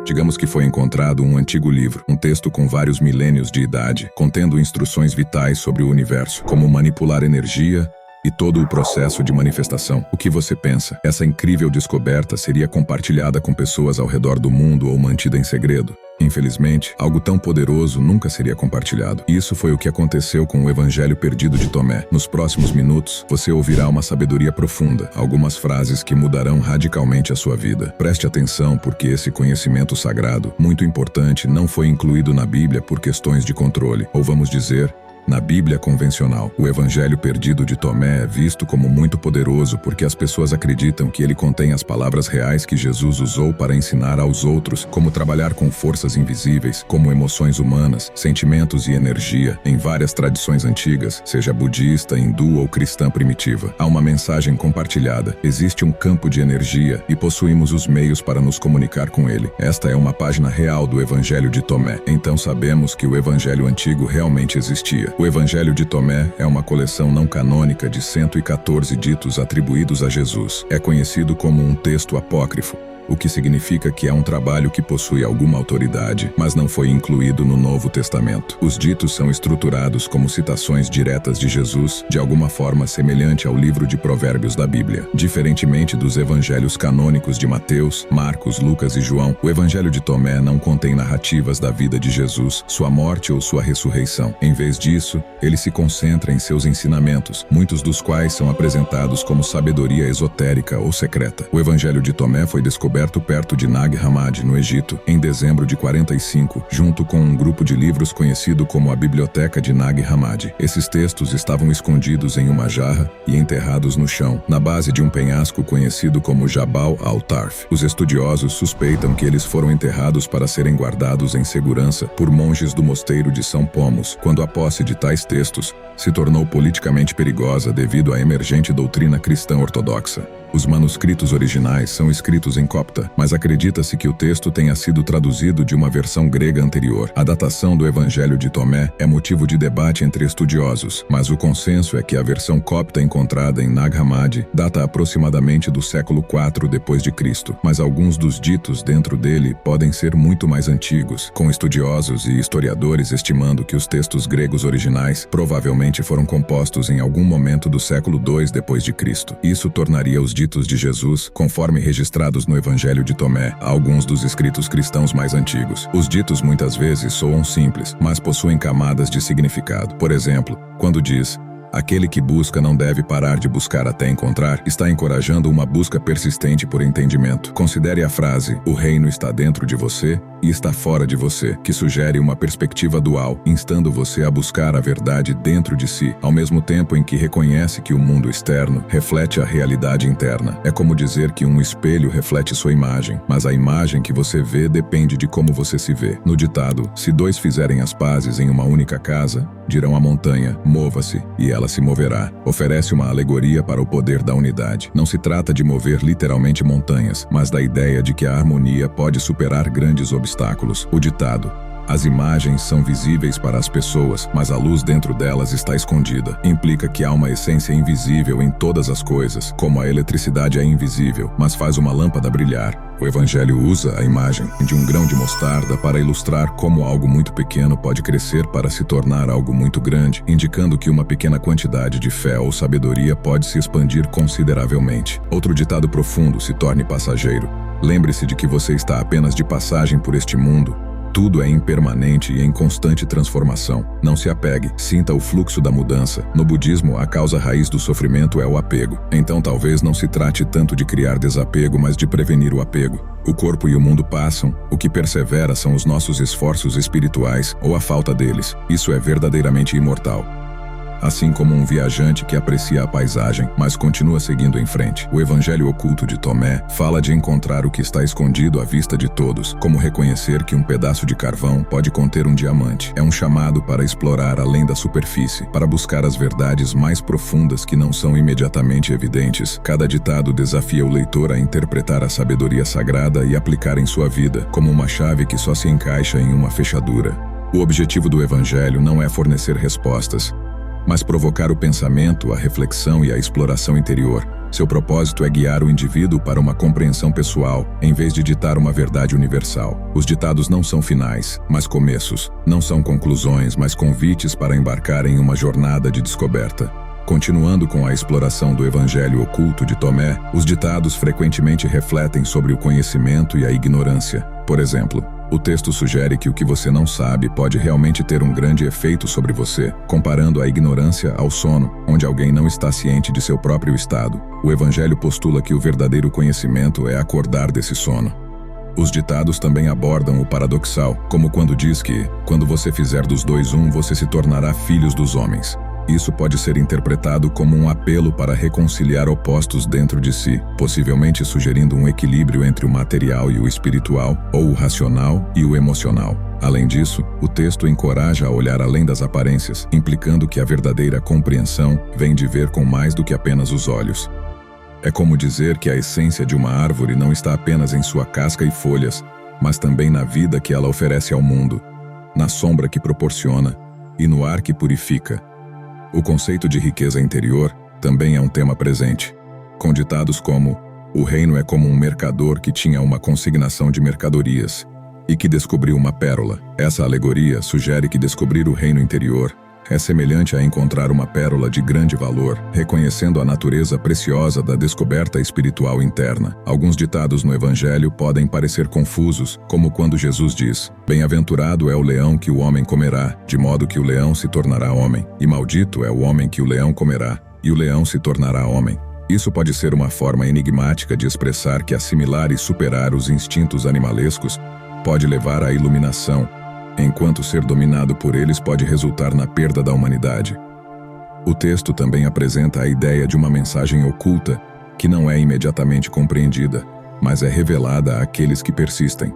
Digamos que foi encontrado um antigo livro, um texto com vários milênios de idade, contendo instruções vitais sobre o universo, como manipular energia e todo o processo de manifestação. O que você pensa? Essa incrível descoberta seria compartilhada com pessoas ao redor do mundo ou mantida em segredo? Infelizmente, algo tão poderoso nunca seria compartilhado. Isso foi o que aconteceu com o Evangelho Perdido de Tomé. Nos próximos minutos, você ouvirá uma sabedoria profunda, algumas frases que mudarão radicalmente a sua vida. Preste atenção, porque esse conhecimento sagrado, muito importante, não foi incluído na Bíblia por questões de controle, ou vamos dizer, na Bíblia convencional. O Evangelho Perdido de Tomé é visto como muito poderoso porque as pessoas acreditam que ele contém as palavras reais que Jesus usou para ensinar aos outros como trabalhar com forças invisíveis, como emoções humanas, sentimentos e energia. Em várias tradições antigas, seja budista, hindu ou cristã primitiva, há uma mensagem compartilhada. Existe um campo de energia e possuímos os meios para nos comunicar com ele. Esta é uma página real do Evangelho de Tomé. Então sabemos que o Evangelho Antigo realmente existia. O Evangelho de Tomé é uma coleção não canônica de 114 ditos atribuídos a Jesus. É conhecido como um texto apócrifo, o que significa que é um trabalho que possui alguma autoridade, mas não foi incluído no Novo Testamento. Os ditos são estruturados como citações diretas de Jesus, de alguma forma semelhante ao livro de Provérbios da Bíblia. Diferentemente dos evangelhos canônicos de Mateus, Marcos, Lucas e João, o Evangelho de Tomé não contém narrativas da vida de Jesus, sua morte ou sua ressurreição. Em vez disso, ele se concentra em seus ensinamentos, muitos dos quais são apresentados como sabedoria esotérica ou secreta. O Evangelho de Tomé foi descoberto perto de Nag Hammadi, no Egito, em dezembro de 45, junto com um grupo de livros conhecido como a Biblioteca de Nag Hammadi. Esses textos estavam escondidos em uma jarra e enterrados no chão, na base de um penhasco conhecido como Jabal al-Tarf. Os estudiosos suspeitam que eles foram enterrados para serem guardados em segurança por monges do mosteiro de São Pomos, quando a posse de tais textos se tornou politicamente perigosa devido à emergente doutrina cristã ortodoxa. Os manuscritos originais são escritos em copta, mas acredita-se que o texto tenha sido traduzido de uma versão grega anterior. A datação do Evangelho de Tomé é motivo de debate entre estudiosos, mas o consenso é que a versão copta encontrada em Nag Hammadi data aproximadamente do século IV d.C., mas alguns dos ditos dentro dele podem ser muito mais antigos, com estudiosos e historiadores estimando que os textos gregos originais provavelmente foram compostos em algum momento do século II d.C. Isso tornaria os ditos de Jesus, conforme registrados no Evangelho de Tomé, alguns dos escritos cristãos mais antigos. Os ditos muitas vezes soam simples, mas possuem camadas de significado. Por exemplo, quando diz: aquele que busca não deve parar de buscar até encontrar, está encorajando uma busca persistente por entendimento. Considere a frase: o reino está dentro de você e está fora de você, que sugere uma perspectiva dual, instando você a buscar a verdade dentro de si, ao mesmo tempo em que reconhece que o mundo externo reflete a realidade interna. É como dizer que um espelho reflete sua imagem, mas a imagem que você vê depende de como você se vê. No ditado, se dois fizerem as pazes em uma única casa, dirão à montanha: mova-se, e ela se moverá. Oferece uma alegoria para o poder da unidade. Não se trata de mover literalmente montanhas, mas da ideia de que a harmonia pode superar grandes obstáculos. O ditado: as imagens são visíveis para as pessoas, mas a luz dentro delas está escondida, implica que há uma essência invisível em todas as coisas, como a eletricidade é invisível, mas faz uma lâmpada brilhar. O Evangelho usa a imagem de um grão de mostarda para ilustrar como algo muito pequeno pode crescer para se tornar algo muito grande, indicando que uma pequena quantidade de fé ou sabedoria pode se expandir consideravelmente. Outro ditado profundo: se torne passageiro. Lembre-se de que você está apenas de passagem por este mundo. Tudo é impermanente e em constante transformação. Não se apegue, sinta o fluxo da mudança. No budismo, a causa raiz do sofrimento é o apego. Então talvez não se trate tanto de criar desapego, mas de prevenir o apego. O corpo e o mundo passam, o que persevera são os nossos esforços espirituais ou a falta deles. Isso é verdadeiramente imortal. Assim como um viajante que aprecia a paisagem, mas continua seguindo em frente. O Evangelho Oculto de Tomé fala de encontrar o que está escondido à vista de todos, como reconhecer que um pedaço de carvão pode conter um diamante. É um chamado para explorar além da superfície, para buscar as verdades mais profundas que não são imediatamente evidentes. Cada ditado desafia o leitor a interpretar a sabedoria sagrada e aplicar em sua vida, como uma chave que só se encaixa em uma fechadura. O objetivo do Evangelho não é fornecer respostas, mas provocar o pensamento, a reflexão e a exploração interior. Seu propósito é guiar o indivíduo para uma compreensão pessoal, em vez de ditar uma verdade universal. Os ditados não são finais, mas começos. Não são conclusões, mas convites para embarcar em uma jornada de descoberta. Continuando com a exploração do Evangelho oculto de Tomé, os ditados frequentemente refletem sobre o conhecimento e a ignorância. Por exemplo, o texto sugere que o que você não sabe pode realmente ter um grande efeito sobre você, comparando a ignorância ao sono, onde alguém não está ciente de seu próprio estado. O Evangelho postula que o verdadeiro conhecimento é acordar desse sono. Os ditados também abordam o paradoxal, como quando diz que, quando você fizer dos dois um, você se tornará filhos dos homens. Isso pode ser interpretado como um apelo para reconciliar opostos dentro de si, possivelmente sugerindo um equilíbrio entre o material e o espiritual, ou o racional e o emocional. Além disso, o texto encoraja a olhar além das aparências, implicando que a verdadeira compreensão vem de ver com mais do que apenas os olhos. É como dizer que a essência de uma árvore não está apenas em sua casca e folhas, mas também na vida que ela oferece ao mundo, na sombra que proporciona e no ar que purifica. O conceito de riqueza interior também é um tema presente, com ditados como: o reino é como um mercador que tinha uma consignação de mercadorias e que descobriu uma pérola. Essa alegoria sugere que descobrir o reino interior é semelhante a encontrar uma pérola de grande valor, reconhecendo a natureza preciosa da descoberta espiritual interna. Alguns ditados no Evangelho podem parecer confusos, como quando Jesus diz: bem-aventurado é o leão que o homem comerá, de modo que o leão se tornará homem, e maldito é o homem que o leão comerá, e o leão se tornará homem. Isso pode ser uma forma enigmática de expressar que assimilar e superar os instintos animalescos pode levar à iluminação, enquanto ser dominado por eles pode resultar na perda da humanidade. O texto também apresenta a ideia de uma mensagem oculta que não é imediatamente compreendida, mas é revelada àqueles que persistem.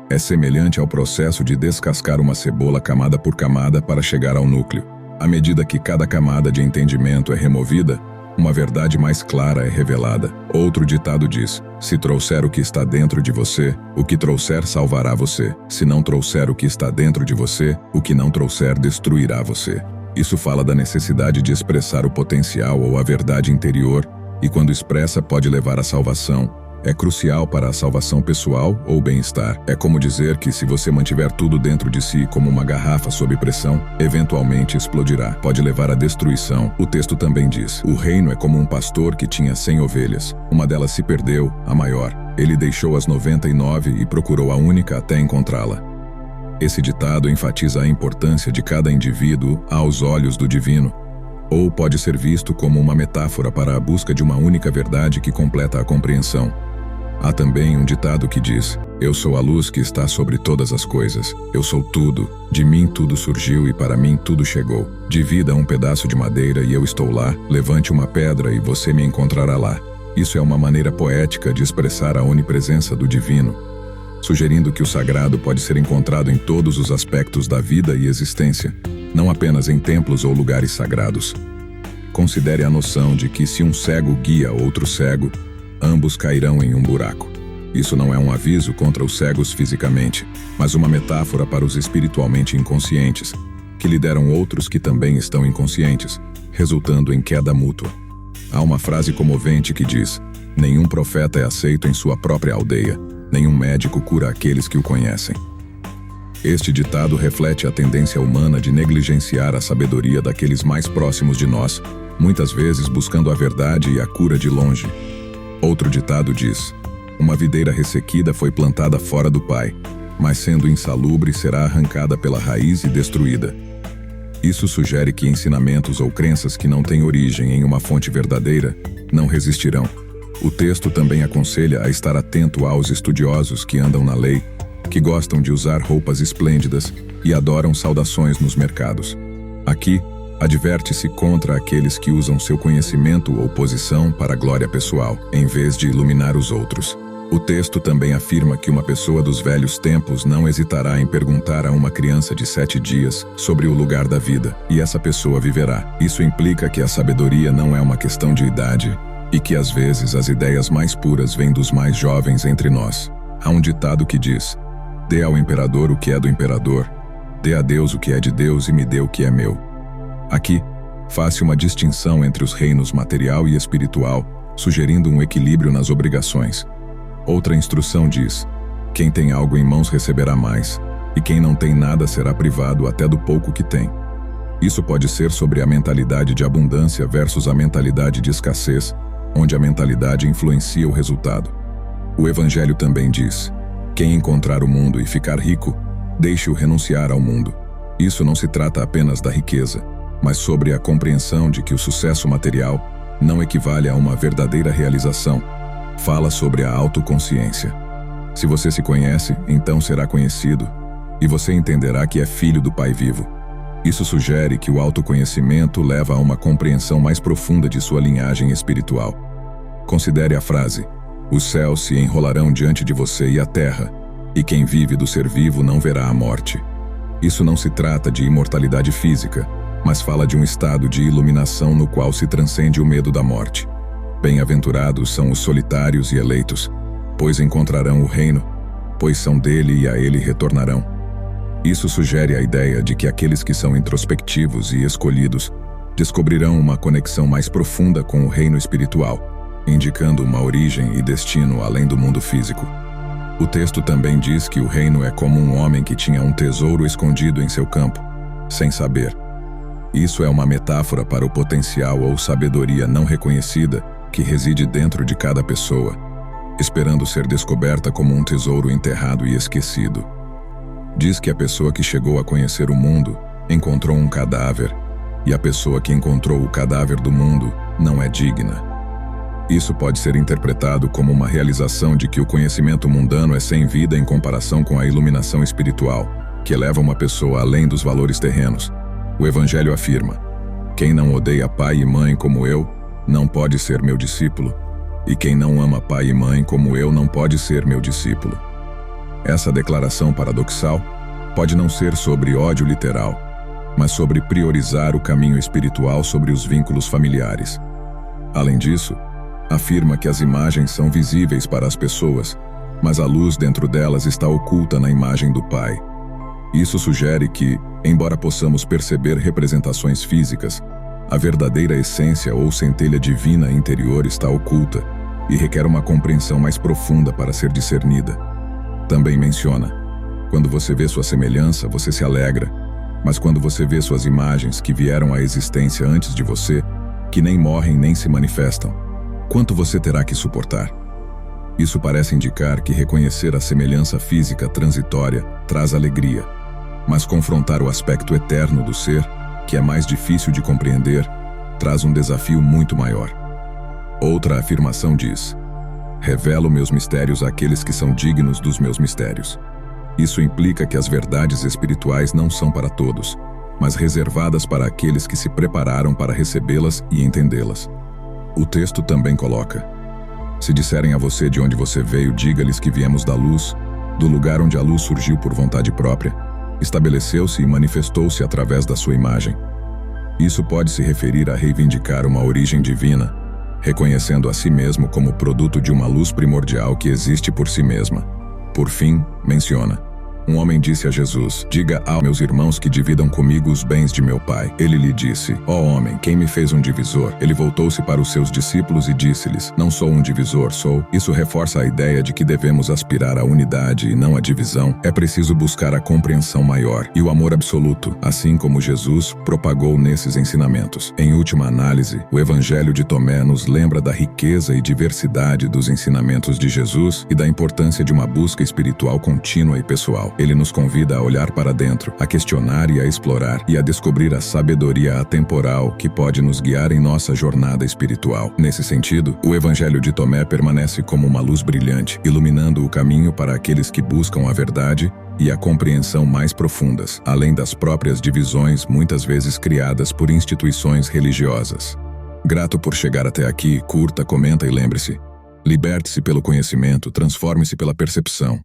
É semelhante ao processo de descascar uma cebola camada por camada para chegar ao núcleo. À medida que cada camada de entendimento é removida, uma verdade mais clara é revelada. Outro ditado diz: se trouxer o que está dentro de você, o que trouxer salvará você. Se não trouxer o que está dentro de você, o que não trouxer destruirá você. Isso fala da necessidade de expressar o potencial ou a verdade interior, e quando expressa pode levar à salvação. É crucial para a salvação pessoal ou bem-estar. É como dizer que se você mantiver tudo dentro de si como uma garrafa sob pressão, eventualmente explodirá. Pode levar à destruição. O texto também diz: o reino é como um pastor que tinha 100 ovelhas. Uma delas se perdeu, a maior. Ele deixou as 99 e procurou a única até encontrá-la. Esse ditado enfatiza a importância de cada indivíduo aos olhos do divino, ou pode ser visto como uma metáfora para a busca de uma única verdade que completa a compreensão. Há também um ditado que diz: eu sou a luz que está sobre todas as coisas. Eu sou tudo. De mim tudo surgiu e para mim tudo chegou. Divida um pedaço de madeira e eu estou lá. Levante uma pedra e você me encontrará lá. Isso é uma maneira poética de expressar a onipresença do divino, sugerindo que o sagrado pode ser encontrado em todos os aspectos da vida e existência, não apenas em templos ou lugares sagrados. Considere a noção de que se um cego guia outro cego, ambos cairão em um buraco. Isso não é um aviso contra os cegos fisicamente, mas uma metáfora para os espiritualmente inconscientes, que lideram outros que também estão inconscientes, resultando em queda mútua. Há uma frase comovente que diz: nenhum profeta é aceito em sua própria aldeia, nenhum médico cura aqueles que o conhecem. Este ditado reflete a tendência humana de negligenciar a sabedoria daqueles mais próximos de nós, muitas vezes buscando a verdade e a cura de longe. Outro ditado diz: uma videira ressequida foi plantada fora do pai, mas sendo insalubre será arrancada pela raiz e destruída. Isso sugere que ensinamentos ou crenças que não têm origem em uma fonte verdadeira não resistirão. O texto também aconselha a estar atento aos estudiosos que andam na lei, que gostam de usar roupas esplêndidas e adoram saudações nos mercados. Aqui, adverte-se contra aqueles que usam seu conhecimento ou posição para a glória pessoal, em vez de iluminar os outros. O texto também afirma que uma pessoa dos velhos tempos não hesitará em perguntar a uma criança de 7 dias sobre o lugar da vida, e essa pessoa viverá. Isso implica que a sabedoria não é uma questão de idade, e que às vezes as ideias mais puras vêm dos mais jovens entre nós. Há um ditado que diz: dê ao imperador o que é do imperador, dê a Deus o que é de Deus e me dê o que é meu. Aqui, faz-se uma distinção entre os reinos material e espiritual, sugerindo um equilíbrio nas obrigações. Outra instrução diz: quem tem algo em mãos receberá mais, e quem não tem nada será privado até do pouco que tem. Isso pode ser sobre a mentalidade de abundância versus a mentalidade de escassez, onde a mentalidade influencia o resultado. O Evangelho também diz: quem encontrar o mundo e ficar rico, deixe-o renunciar ao mundo. Isso não se trata apenas da riqueza, mas sobre a compreensão de que o sucesso material não equivale a uma verdadeira realização. Fala sobre a autoconsciência. Se você se conhece, então será conhecido, e você entenderá que é filho do Pai vivo. Isso sugere que o autoconhecimento leva a uma compreensão mais profunda de sua linhagem espiritual. Considere a frase: os céus se enrolarão diante de você e a terra, e quem vive do ser vivo não verá a morte. Isso não se trata de imortalidade física, mas fala de um estado de iluminação no qual se transcende o medo da morte. Bem-aventurados são os solitários e eleitos, pois encontrarão o reino, pois são dele e a ele retornarão. Isso sugere a ideia de que aqueles que são introspectivos e escolhidos descobrirão uma conexão mais profunda com o reino espiritual, indicando uma origem e destino além do mundo físico. O texto também diz que o reino é como um homem que tinha um tesouro escondido em seu campo, sem saber. Isso é uma metáfora para o potencial ou sabedoria não reconhecida que reside dentro de cada pessoa, esperando ser descoberta como um tesouro enterrado e esquecido. Diz que a pessoa que chegou a conhecer o mundo encontrou um cadáver, e a pessoa que encontrou o cadáver do mundo não é digna. Isso pode ser interpretado como uma realização de que o conhecimento mundano é sem vida em comparação com a iluminação espiritual, que eleva uma pessoa além dos valores terrenos. O Evangelho afirma: quem não odeia pai e mãe como eu, não pode ser meu discípulo, e quem não ama pai e mãe como eu não pode ser meu discípulo. Essa declaração paradoxal pode não ser sobre ódio literal, mas sobre priorizar o caminho espiritual sobre os vínculos familiares. Além disso, afirma que as imagens são visíveis para as pessoas, mas a luz dentro delas está oculta na imagem do Pai. Isso sugere que, embora possamos perceber representações físicas, a verdadeira essência ou centelha divina interior está oculta e requer uma compreensão mais profunda para ser discernida. Também menciona: quando você vê sua semelhança, você se alegra, mas quando você vê suas imagens que vieram à existência antes de você, que nem morrem nem se manifestam, quanto você terá que suportar? Isso parece indicar que reconhecer a semelhança física transitória traz alegria, mas confrontar o aspecto eterno do ser, que é mais difícil de compreender, traz um desafio muito maior. Outra afirmação diz: revelo meus mistérios àqueles que são dignos dos meus mistérios. Isso implica que as verdades espirituais não são para todos, mas reservadas para aqueles que se prepararam para recebê-las e entendê-las. O texto também coloca: se disserem a você de onde você veio, diga-lhes que viemos da luz, do lugar onde a luz surgiu por vontade própria, estabeleceu-se e manifestou-se através da sua imagem. Isso pode se referir a reivindicar uma origem divina, reconhecendo a si mesmo como produto de uma luz primordial que existe por si mesma. Por fim, menciona: um homem disse a Jesus: diga aos meus irmãos que dividam comigo os bens de meu pai. Ele lhe disse: ó homem, quem me fez um divisor? Ele voltou-se para os seus discípulos e disse-lhes: não sou um divisor, sou. Isso reforça a ideia de que devemos aspirar à unidade e não à divisão. É preciso buscar a compreensão maior e o amor absoluto, assim como Jesus propagou nesses ensinamentos. Em última análise, o Evangelho de Tomé nos lembra da riqueza e diversidade dos ensinamentos de Jesus e da importância de uma busca espiritual contínua e pessoal. Ele nos convida a olhar para dentro, a questionar e a explorar, e a descobrir a sabedoria atemporal que pode nos guiar em nossa jornada espiritual. Nesse sentido, o Evangelho de Tomé permanece como uma luz brilhante, iluminando o caminho para aqueles que buscam a verdade e a compreensão mais profundas, além das próprias divisões muitas vezes criadas por instituições religiosas. Grato por chegar até aqui, curta, comenta e lembre-se: liberte-se pelo conhecimento, transforme-se pela percepção.